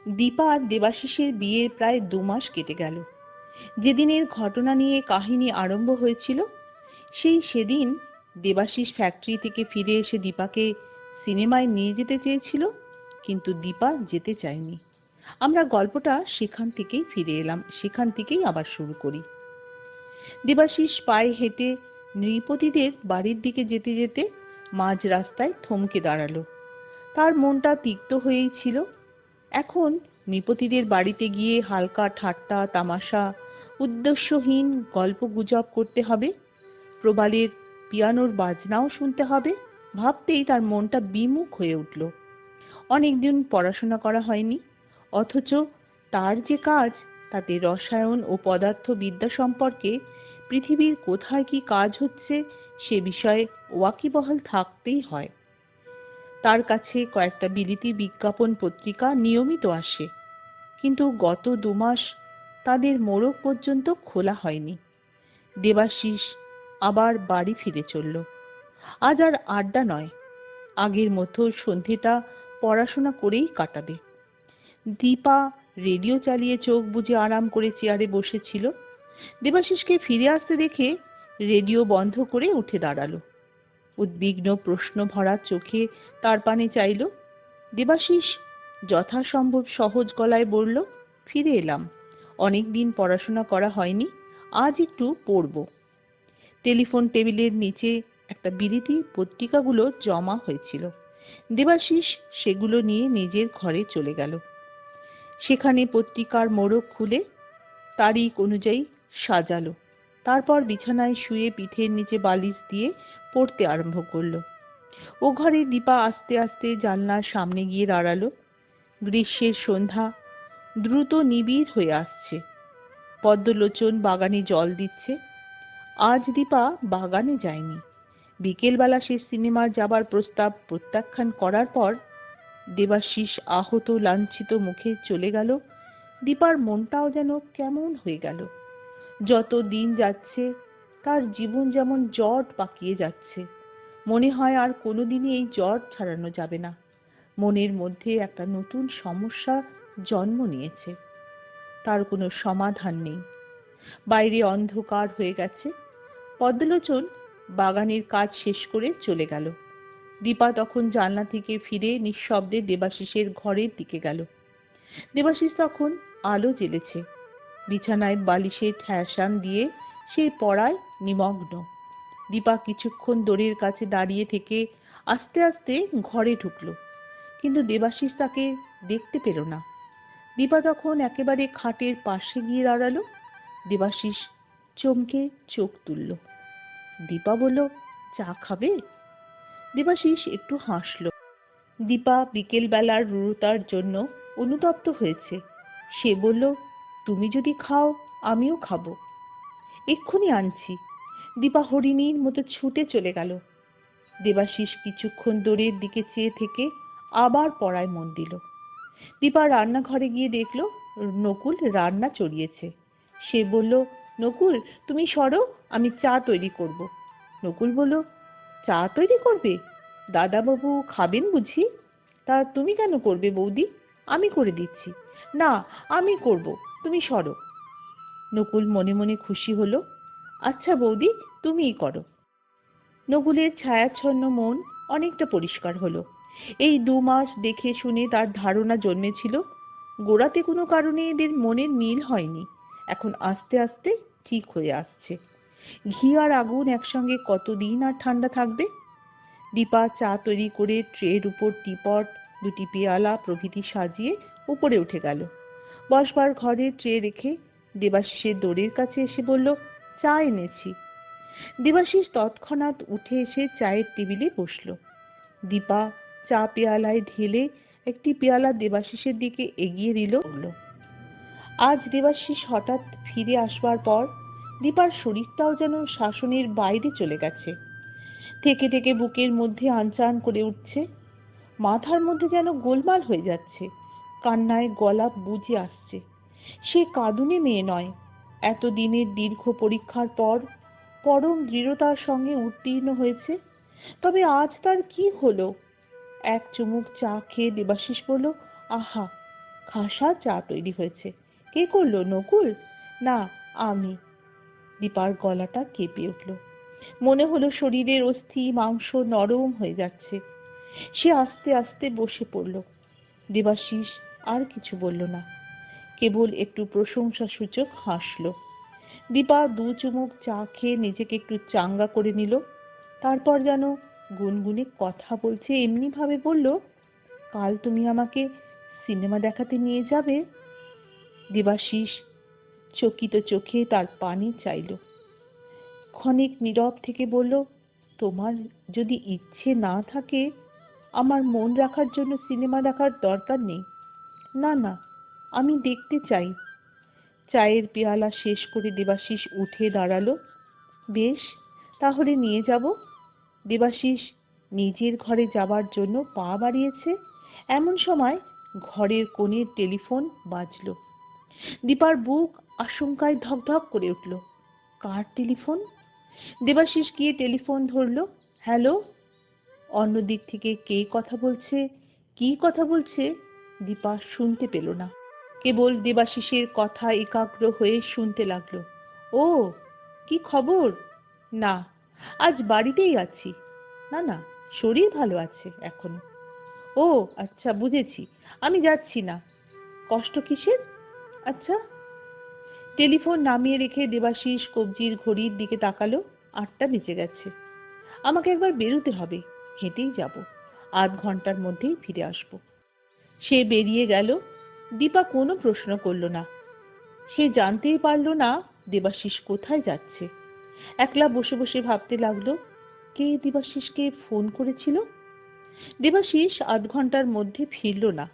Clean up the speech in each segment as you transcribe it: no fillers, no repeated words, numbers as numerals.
দীপা আর দেবাশিসের বিয়ের প্রায় 2 মাস কেটে গেল। যেদিনের ঘটনা নিয়ে কাহিনী আরম্ভ হয়েছিল, সেদিন দেবাশিস ফ্যাক্টরি থেকে ফিরে এসে দীপাকে সিনেমায় নিয়ে যেতে চেয়েছিল, কিন্তু দীপা যেতে চায়নি। আমরা গল্পটা সেখান থেকেই ফিরে এলাম, সেখান থেকেই আবার শুরু করি। দেবাশিস পায়ে হেঁটে নৃপতিদের বাড়ির দিকে যেতে যেতে মাঝ রাস্তায় থমকে দাঁড়ালো। তার মনটা তিক্ত হয়েই ছিল। এখন নৃপতিদের বাড়িতে গিয়ে হালকা ঠাট্টা তামাশা, উদ্দেশ্যহীন গল্প গুজব করতে হবে, প্রবালের পিয়ানোর বাজনাও শুনতে হবে, ভাবতেই তার মনটা বিমুখ হয়ে উঠল। অনেকদিন পড়াশোনা করা হয়নি, অথচ তার যে কাজ, তাতে রসায়ন ও পদার্থবিদ্যা সম্পর্কে পৃথিবীর কোথায় কি কাজ হচ্ছে সে বিষয়ে ওয়াকিবহাল থাকতেই হয়। তার কাছে কয়েকটা বিলিতি বিজ্ঞাপন পত্রিকা নিয়মিত আসে, কিন্তু গত 2 মাস তাদের মোড়ক পর্যন্ত খোলা হয়নি। দেবাশিস আবার বাড়ি ফিরে চলল। আজ আর আড্ডা নয়, আগের মতো সন্ধ্যেটা পড়াশোনা করেই কাটাবে। দীপা রেডিও চালিয়ে চোখ বুজে আরাম করে চেয়ারে বসেছিল। দেবাশিসকে ফিরে আসতে দেখে রেডিও বন্ধ করে উঠে দাঁড়ালো। উদ্বিগ্ন প্রশ্ন ভরা চোখে তার পানে চাইল। দেবাশিস যথাসম্ভব সহজ গলায় বলল, ফিরে এলাম, অনেকদিন পড়াশোনা করা হয়নি, আজ একটু পড়ব। টেলিফোন টেবিলের নিচে একটা বিলিতি পত্রিকাগুলো জমা হয়েছিল। দেবাশিস সেগুলো নিয়ে নিজের ঘরে চলে গেল। সেখানে পত্রিকার মোড়ক খুলে তারিখ অনুযায়ী সাজালো। তারপর বিছানায় শুয়ে পিঠের নিচে বালিশ দিয়ে পড়তে আরম্ভ করলো। ও ঘরে দীপা আস্তে আস্তে জানলার সামনে গিয়ে দাঁড়ালো। গ্রীষ্মের সন্ধ্যা দ্রুত নিবিড় হয়ে আসছে। পদ্মলোচন বাগানে জল দিচ্ছে। আজ দীপা বাগানে যায়নি। বিকেলবেলা সে সিনেমার যাবার প্রস্তাব প্রত্যাখ্যান করার পর দেবাশিস আহত লাঞ্ছিত মুখে চলে গেল। দীপার মনটাও যেন কেমন হয়ে গেল। যত দিন যাচ্ছে তার জীবন যেমন জট পাকিয়ে যাচ্ছে। মনে হয় আর কোনোদিনই এই জট ছাড়ানো যাবে না। মনের মধ্যে একটা নতুন সমস্যা জন্ম নিয়েছে, তার কোনো সমাধান নেই। বাইরে অন্ধকার হয়ে গেছে। পদ্মলোচন বাগানের কাজ শেষ করে চলে গেল। দীপা তখন জানলা থেকে ফিরে নিঃশব্দে দেবাশিসের ঘরের দিকে গেল। দেবাশিস তখন আলো জ্বেলেছে। বিছানায় বালিশে ঠ্যাসান দিয়ে সেই পড়ায় নিমগ্ন। দীপা কিছুক্ষণ দড়ির কাছে দাঁড়িয়ে থেকে আস্তে আস্তে ঘরে ঢুকল, কিন্তু দেবাশিস তাকে দেখতে পেল না। দীপা তখন একেবারে খাটের পাশে গিয়ে দাঁড়ালো। দেবাশিস চমকে চোখ তুলল। দীপা বলল, চা খাবে? দেবাশিস একটু হাসল। দীপা বিকেল বেলার রূঢ়তার জন্য অনুতপ্ত হয়েছে। সে বলল, তুমি যদি খাও আমিও খাবো, এক্ষুনি আনছি। দীপা হরিণীর মতো ছুটে চলে গেল। দেবাশিস কিছুক্ষণ দূরের দিকে চেয়ে থেকে আবার পড়ায় মন দিল। দীপা রান্নাঘরে গিয়ে দেখল নকুল রান্না চড়িয়েছে। সে বলল, নকুল তুমি সরো, আমি চা তৈরি করব। নকুল বলল, চা তৈরি করবে? দাদাবাবু খাবেন বুঝি? তা তুমি কেন করবে বৌদি? আমি করে দিচ্ছি। না, আমি করব, তুমি সরো। নকুল মনে মনে খুশি হলো। আচ্ছা বৌদি, তুমিই করো। নকুলের ছায়াচ্ছন্ন মন অনেকটা পরিষ্কার হলো। এই 2 মাস দেখে শুনে তার ধারণা জন্মেছিল গোড়াতে কোনো কারণে এদের মনের মিল হয়নি, এখন আস্তে আস্তে ঠিক হয়ে আসছে। ঘি আর আগুন একসঙ্গে কতদিন আর ঠান্ডা থাকবে? দীপা চা তৈরি করে ট্রের উপর টিপট, 2টি পেয়ালা প্রভৃতি সাজিয়ে উপরে উঠে গেল। বসবার ঘরে ট্রে রেখে দেবাশিসের দড়ির কাছে এসে বলল, চা এনেছি। দেবাশিস তৎক্ষণাৎ উঠে এসে চায়ের টেবিলে বসল। দীপা চা পেয়ালায় ঢেলে একটি পেয়ালা দেবাশিসের দিকে এগিয়ে দিল। আজ দেবাশিস হঠাৎ ফিরে আসবার পর দীপার শরীরটাও যেন শাসনের বাইরে চলে গেছে। থেকে থেকে বুকের মধ্যে আনচান করে উঠছে, মাথার মধ্যে যেন গোলমাল হয়ে যাচ্ছে, কান্নায় গলা বুজে আসছে। সে কাঁদুনে মেয়ে নয়। এতদিনের দীর্ঘ পরীক্ষার পর পরম দৃঢ়তার সঙ্গে উত্তীর্ণ হয়েছে। তবে আজ তার কি হলো? এক চুমুক চা খেয়ে দেবাশিস বলল, আহা, খাসা চা তৈরি হয়েছে। কে করলো? নকুল? না, আমি। দীপার গলাটা কেঁপে উঠল। মনে হলো শরীরের অস্থি মাংস নরম হয়ে যাচ্ছে। সে আস্তে আস্তে বসে পড়ল। দেবাশিস আর কিছু বলল না, কেবল একটু প্রশংসা সূচক হাসল। দীপা দু চুমুক চা খেয়ে নিজেকে একটু চাঙ্গা করে নিল। তারপর যেন গুনগুনে কথা বলছে এমনি ভাবে বলল, কাল তুমি আমাকে সিনেমা দেখাতে নিয়ে যাবে? দেবাশিস চকিত চোখে তার পানি চাইল। ক্ষণিক নীরব থেকে বলল, তোমার যদি ইচ্ছে না থাকে, আমার মন রাখার জন্য সিনেমা দেখার দরকার নেই। না না, আমি দেখতে চাই। চায়ের পেয়ালা শেষ করে দেবাশিস উঠে দাঁড়ালো। বেশ, তাহলে নিয়ে যাব। দেবাশিস নিজের ঘরে যাবার জন্য পা বাড়িয়েছে, এমন সময় ঘরের কোণে টেলিফোন বাজলো। দীপার বুক আশঙ্কায় ধকধক করে উঠল। কার টেলিফোন? দেবাশিস গিয়ে টেলিফোন ধরলো। হ্যালো। অন্যদিক থেকে কে কথা বলছে, কি কথা বলছে দীপা শুনতে পেল না। কেবল দেবাশিসের কথা একাগ্র হয়ে শুনতে লাগলো। ও, কি খবর? না, আজ বাড়িতেই আছি। না না, শরীর ভালো আছে এখনো। ও আচ্ছা, বুঝেছি, আমি যাচ্ছি না। কষ্ট কিসের? আচ্ছা। টেলিফোন নামিয়ে রেখে দেবাশিস কবজির ঘড়ির দিকে তাকালো। 8টা বেজে গেছে। আমাকে একবার বেরোতে হবে, হেঁটেই যাব। আধ ঘন্টার মধ্যেই ফিরে আসব। সে বেরিয়ে গেল। দীপা কোনো প্রশ্ন করল না। সে জানতেই পারল না দেবাশিস কোথায় যাচ্ছে। একলা বসে বসে ভাবতে লাগলো, কে দেবাশিসকে ফোন করেছিল? দেবাশিস আধ ঘন্টার মধ্যে ফিরল না।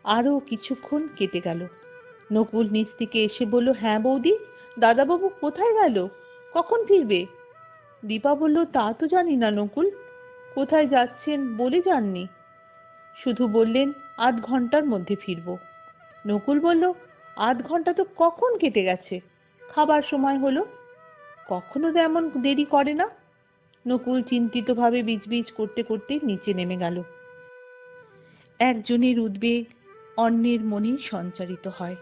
আরো কিছুক্ষণ কেটে গেল। নকুল নিচ থেকে এসে বলল, হ্যাঁ বৌদি, দাদাবাবু কোথায় গেল? কখন ফিরবে? দীপা বলল, তা তো জানি না নকুল, কোথায় যাচ্ছেন বলে যাননি, শুধু বললেন আধ ঘন্টার মধ্যে ফিরব। নকুল বলল, আধ ঘন্টা তো কখন কেটে গেছে, খাবার সময় হলো, কখনো তো এমন দেরি করে না। নকুল চিন্তিতভাবে বিজবিজ করতে করতে নিচে নেমে গেল। একজনের উদ্বেগ অন্যের মনে সঞ্চারিত হয়।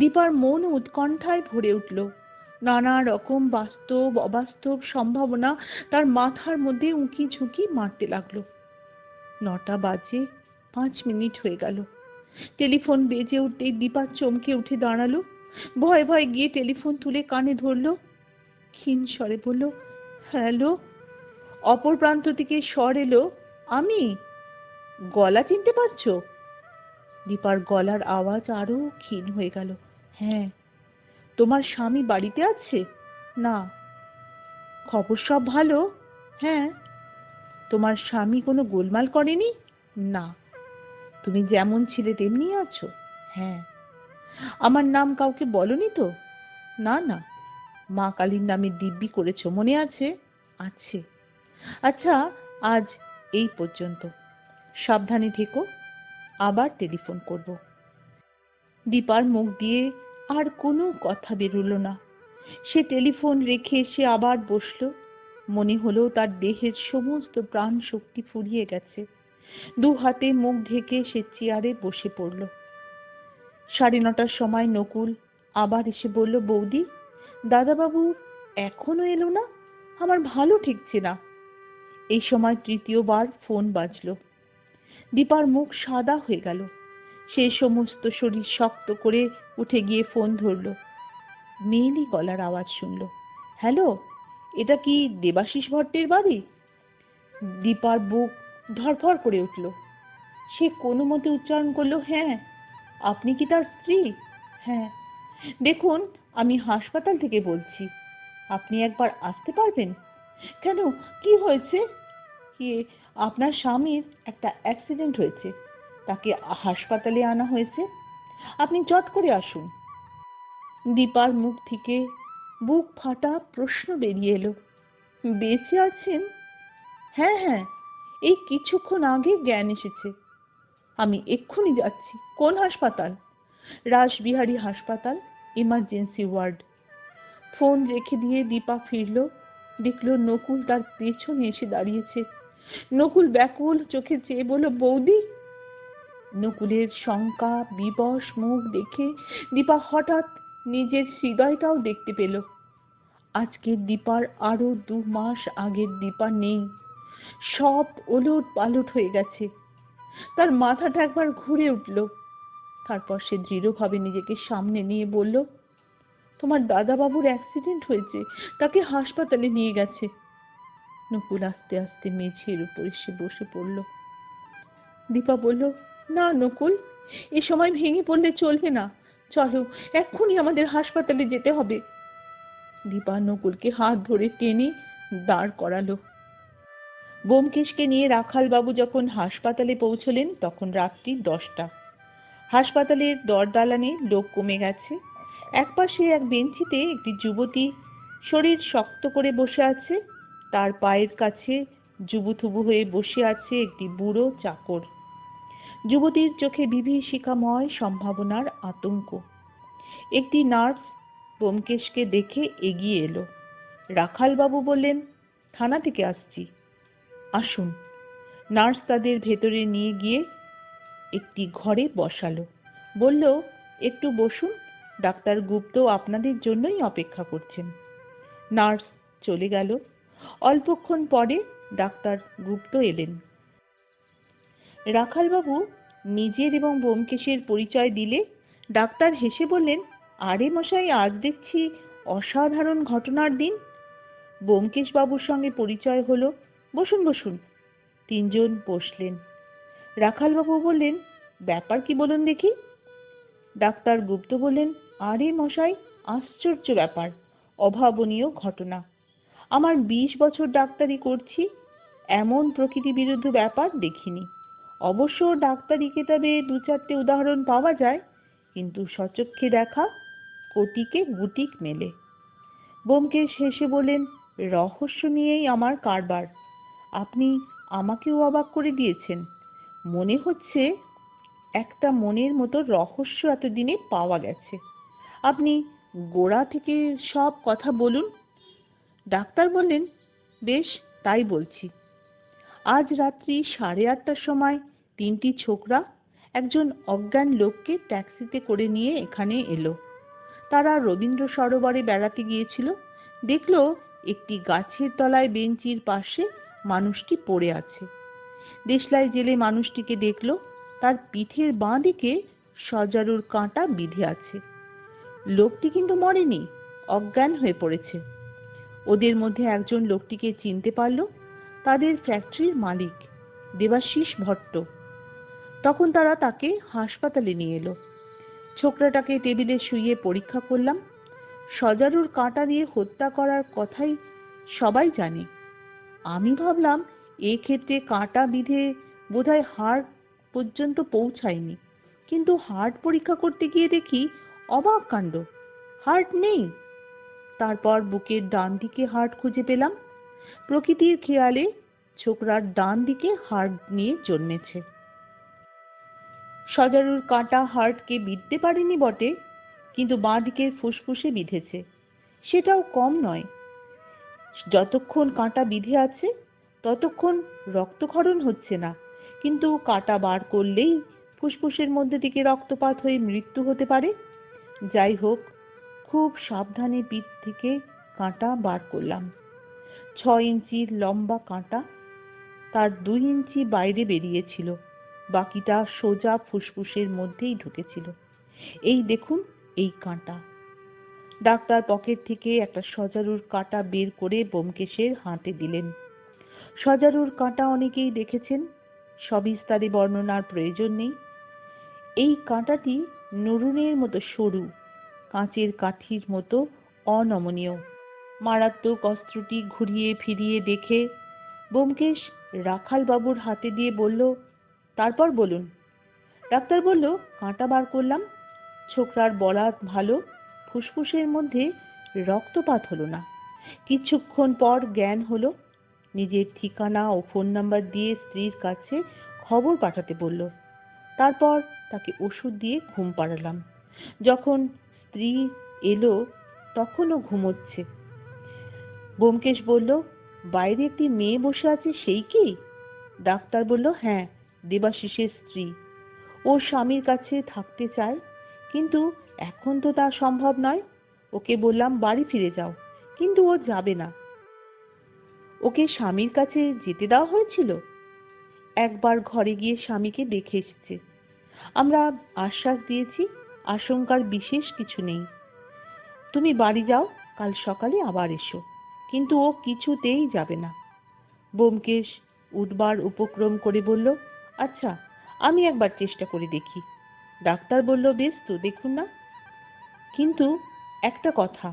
দীপার মন উৎকণ্ঠায় ভরে উঠল। নানা রকম বাস্তব অবাস্তব সম্ভাবনা তার মাথার মধ্যে উঁকি ঝুঁকি মারতে লাগলো। 9টা বাজে 5 মিনিট হয়ে গেল। টেলিফোন বেজে উঠতেই দীপা চমকে উঠে দাঁড়ালো। ভয়ে ভয়ে গিয়ে টেলিফোন তুলে কানে ধরলো। ক্ষীণ স্বরে বলল, হ্যালো। অপর প্রান্ত থেকে স্বর এলো, আমি। গলা চিনতে পারছো? দীপার গলার আওয়াজ আরো ক্ষীণ হয়ে গেল। হ্যাঁ। তোমার স্বামী বাড়িতে আছে? না। খবর সব ভালো? হ্যাঁ। তোমার স্বামী কোনো গোলমাল করেনি? না। তুমি যেমন ছিলে তেমনি আছো? হ্যাঁ। আমার নাম কাউকে বলনি তো? না না। মা কালীর নামে দিব্যি করেছো, মনে আছে? আছে। আচ্ছা, আজ এই পর্যন্ত। সাবধানে থেকো, আবার টেলিফোন করব। দীপার মুখ দিয়ে আর কোনো কথা বেরোলো না। সে টেলিফোন রেখে এসে আবার বসলো। মনে হলো তার দেহের সমস্ত প্রাণ শক্তি ফুরিয়ে গেছে। 2 হাতে মুখ ঢেকে সে চেয়ারে বসে পড়ল। 9:30টার সময় নকুল আবার এসে বলল, বৌদি, দাদাবাবু এখনো এলো না? আমার ভালো ঠেকছে না। এই সময় তৃতীয়বার ফোন বাজলো। দীপার মুখ সাদা হয়ে গেল। সে সমস্ত শরীর শক্ত করে উঠে গিয়ে ফোন ধরল। মেয়েলি গলার আওয়াজ শুনল। হ্যালো, এটা কি দেবাশিস ভট্টের বাড়ি? দীপার বুক ধড়ফড় করে উঠল। সে কোনো মতে উচ্চারণ করলো, হ্যাঁ। আপনি কি তার স্ত্রী? হ্যাঁ। দেখুন, আমি হাসপাতাল থেকে বলছি, আপনি একবার আসতে পারবেন? কেন, কি হয়েছে? কি, আপনার স্বামীর একটা অ্যাক্সিডেন্ট হয়েছে, তাকে হাসপাতালে আনা হয়েছে, আপনি চট করে আসুন। দীপার মুখ থেকে বুক ফাটা প্রশ্ন বেরিয়ে এলো, বেঁচে আছেন? হ্যাঁ হ্যাঁ, এই কিছুক্ষণ আগে জ্ঞান এসেছে। আমি এক্ষুনি যাচ্ছি। কোন হাসপাতাল? রাসবিহারী হাসপাতাল, ইমার্জেন্সি ওয়ার্ড। ফোন রেখে দিয়ে দীপা ফিরল। দেখলো নকুল তার পেছনে এসে দাঁড়িয়েছে। নকুল ব্যাকুল চোখে চেয়ে বলল, বৌদি। নকুলের শঙ্কা বিবশ মুখ দেখে দীপা হঠাৎ নিজের হৃদয়টাও দেখতে পেল। আজকের দীপার আরো 2 মাস আগের দীপা নেই, সব ওলট পালট হয়ে গেছে। তার মাথাটা একবার ঘুরে উঠল। তারপর সে দৃঢ়ভাবে নিজেকে সামনে নিয়ে বলল, তোমার দাদা বাবুর অ্যাক্সিডেন্ট হয়েছে, তাকে হাসপাতালে নিয়ে গেছে। নকুল আস্তে আস্তে মেঝের উপর এসে বসে পড়ল। দীপা বলল, না নকুল, এ সময় ভেঙে পড়লে চলবে না, চলো এক্ষুনি আমাদের হাসপাতালে যেতে হবে। দীপা নকুলকে হাত ধরে টেনে দাঁড় করালো। ব্যোমকেশকে নিয়ে রাখাল বাবু যখন হাসপাতালে পৌঁছলেন তখন রাত্রি 10টা। হাসপাতালের দরদালানে লোক কমে গেছে। একপাশে এক বেঞ্চিতে একটি যুবতী শরীর শক্ত করে বসে আছে, তার পায়ের কাছে জুবুথুবু হয়ে বসে আছে একটি বুড়ো চাকর। যুবতীর চোখে বিভীষিকাময় সম্ভাবনার আতঙ্ক। একটি নার্স ব্যোমকেশকে দেখে এগিয়ে এলো। রাখাল বাবু বললেন, থানা থেকে আসছি, আসুন। নার্স তাদের ভেতরে নিয়ে গিয়ে একটি ঘরে বসালো। বলল, একটু বসুন, ডাক্তার গুপ্ত আপনাদের জন্যই অপেক্ষা করছেন। নার্স চলে গেল। অল্পক্ষণ পরে ডাক্তার গুপ্ত এলেন। রাখালবাবু নিজের এবং ব্যোমকেশের পরিচয় দিলে ডাক্তার হেসে বললেন, আরে মশাই, আজ দেখছি অসাধারণ ঘটনার দিন। ব্যোমকেশ বাবুর সঙ্গে পরিচয় হলো। বসুন বসুন। 3 জন বসলেন। রাখালবাবু বললেন, ব্যাপার কি বলুন দেখি। ডাক্তার গুপ্ত বললেন, আরে মশাই, আশ্চর্য ব্যাপার, অভাবনীয় ঘটনা। আমার 20 বছর ডাক্তারি করছি, এমন প্রকৃতি বিরুদ্ধ ব্যাপার দেখিনি। অবশ্য ডাক্তারি কেতাবে 2-4টে উদাহরণ পাওয়া যায়, কিন্তু সচক্ষে দেখা কোটিকে গুটিক মেলে। ব্যোমকেশ হেসে বললেন, রহস্য নিয়েই আমার কারবার। আপনি আমাকেও অবাক করে দিয়েছেন। মনে হচ্ছে একটা মনের মতো রহস্য এতদিনে পাওয়া গেছে। আপনি গোড়া থেকে সব কথা বলুন। ডাক্তার বললেন, বেশ, তাই বলছি। আজ রাত্রি 8:30টার সময় 3টি ছোকরা একজন অজ্ঞান লোককে ট্যাক্সিতে করে নিয়ে এখানে এলো। তারা রবীন্দ্র সরোবরে বেড়াতে গিয়েছিল। দেখলো একটি গাছের তলায় বেঞ্চির পাশে মানুষটি পড়ে আছে। দেশলাই জেলে মানুষটিকে দেখলো, তার পিঠের বাঁ দিকে সজারুর কাঁটা বিঁধে আছে। লোকটি কিন্তু মরেনি, অজ্ঞান হয়ে পড়েছে। ওদের মধ্যে একজন লোকটিকে চিনতে পারল, তাদের ফ্যাক্টরির মালিক দেবাশিস ভট্ট। তখন তারা তাকে হাসপাতালে নিয়ে এলো। ছোকরাটাকে টেবিলে শুইয়ে পরীক্ষা করলাম। সজারুর কাঁটা দিয়ে হত্যা করার কথাই সবাই জানে। আমি ভাবলাম এক্ষেত্রে কাঁটা বিঁধে বোধহয় হাড় পর্যন্ত পৌঁছায়নি, কিন্তু হার্ট পরীক্ষা করতে গিয়ে দেখি অবাক কাণ্ড, হার্ট নেই। তারপর বুকের ডান দিকে হার্ট খুঁজে পেলাম। প্রকৃতির খেয়ালে ছোকরার ডান দিকে হার্ট নিয়ে জন্মেছে। সজারুর কাঁটা হার্টকে বিঁধতে পারেনি বটে, কিন্তু বাঁ দিকের ফুসফুসে বিঁধেছে। সেটাও কম নয়। যতক্ষণ কাঁটা বিঁধে আছে ততক্ষণ রক্তক্ষরণ হচ্ছে না, কিন্তু কাঁটা বার করলেই ফুসফুসের মধ্যে থেকে রক্তপাত হয়ে মৃত্যু হতে পারে। যাই হোক, খুব সাবধানে পিঠ থেকে কাঁটা বার করলাম। 6 ইঞ্চির লম্বা কাঁটা, তার 2 ইঞ্চি বাইরে বেরিয়েছিল, বাকিটা সোজা ফুসফুসের মধ্যেই ঢুকেছিল। এই দেখুন, এই কাঁটা। ডাক্তার পকেট থেকে একটা সজারুর কাঁটা বের করে ব্যোমকেশের হাতে দিলেন। সজারুর কাঁটা অনেকেই দেখেছেন, সবিস্তারে বর্ণনার প্রয়োজন নেই। এই কাঁটাটি নরুনের মতো সরু, কাঁচের কাঠির মতো অনমনীয়। মারাত্মক অস্ত্রটি ঘুরিয়ে ফিরিয়ে দেখে ব্যোমকেশ রাখাল বাবুর হাতে দিয়ে বলল, তারপর বলুন। ডাক্তার বলল, কাঁটা বার করলাম। ছোকরার বলা ভালো, ফুসফুসের মধ্যে রক্তপাত হলো না। কিছুক্ষণ পর জ্ঞান হলো। নিজের ঠিকানা ও ফোন নাম্বার দিয়ে স্ত্রীর কাছে খবর পাঠাতে বলল। তারপর তাকে ওষুধ দিয়ে ঘুম পাড়ালাম। যখন স্ত্রী এলো তখনও ঘুমোচ্ছে। ব্যোমকেশ বলল, বাইরে একটি মেয়ে বসে আছে, সেই কি? ডাক্তার বলল, হ্যাঁ, দেবাশিসের স্ত্রী। ও স্বামীর কাছে থাকতে চায়, কিন্তু এখন তো তা সম্ভব নয়। ওকে বললাম বাড়ি ফিরে যাও, কিন্তু ও যাবে না। ওকে স্বামীর কাছে যেতে দেওয়া হয়েছিল। একবার ঘরে গিয়ে স্বামীকে দেখে এসেছে। আমরা আশ্বাস দিয়েছি আশঙ্কার বিশেষ কিছু নেই, তুমি বাড়ি যাও, কাল সকালে আবার এসো। কিন্তু ও কিছুতেই যাবে না। ব্যোমকেশ উঠবার উপক্রম করে বলল, আচ্ছা, আমি একবার চেষ্টা করে দেখি। ডাক্তার বলল, বেশ তো, দেখুন না। কিন্তু একটা কথা,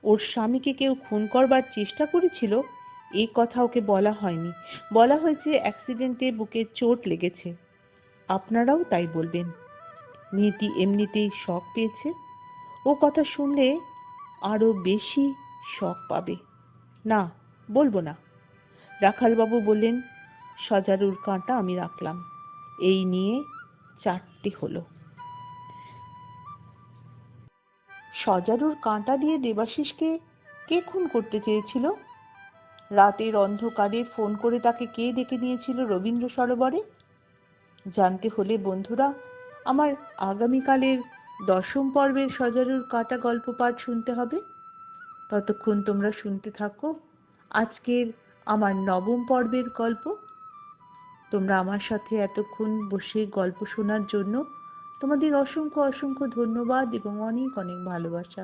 ওর স্বামীকে কেউ খুন করবার চেষ্টা করেছিল এই কথা ওকে বলা হয়নি। বলা হয়েছে অ্যাক্সিডেন্টে বুকে চোট লেগেছে। আপনারাও তাই বলবেন। মেয়েটি এমনিতেই শক পেয়েছে, ও কথা শুনলে আরো বেশি শক পাবে। না, বলবো না। রাখালবাবু বললেন, সজারুর কাঁটা আমি রাখলাম। এই নিয়ে 4টে হলো। সজারুর কাঁটা দিয়ে দেবাশিসকে কে খুন করতে চেয়েছিল? রাতের অন্ধকারে ফোন করে তাকে কে ডেকে নিয়েছিল রবীন্দ্র সরোবরে? জানতে হলে বন্ধুরা আমার আগামীকালের 10ম পর্বের সজারুর কাঁটা গল্প পাঠ শুনতে হবে। ততক্ষণ তোমরা শুনতে থাকো আজকের আমার 9ম পর্বের গল্প। তোমরা আমার সাথে এতক্ষণ বসে গল্প শোনার জন্য তোমাদের অসংখ্য অসংখ্য ধন্যবাদ এবং অনেক অনেক ভালোবাসা।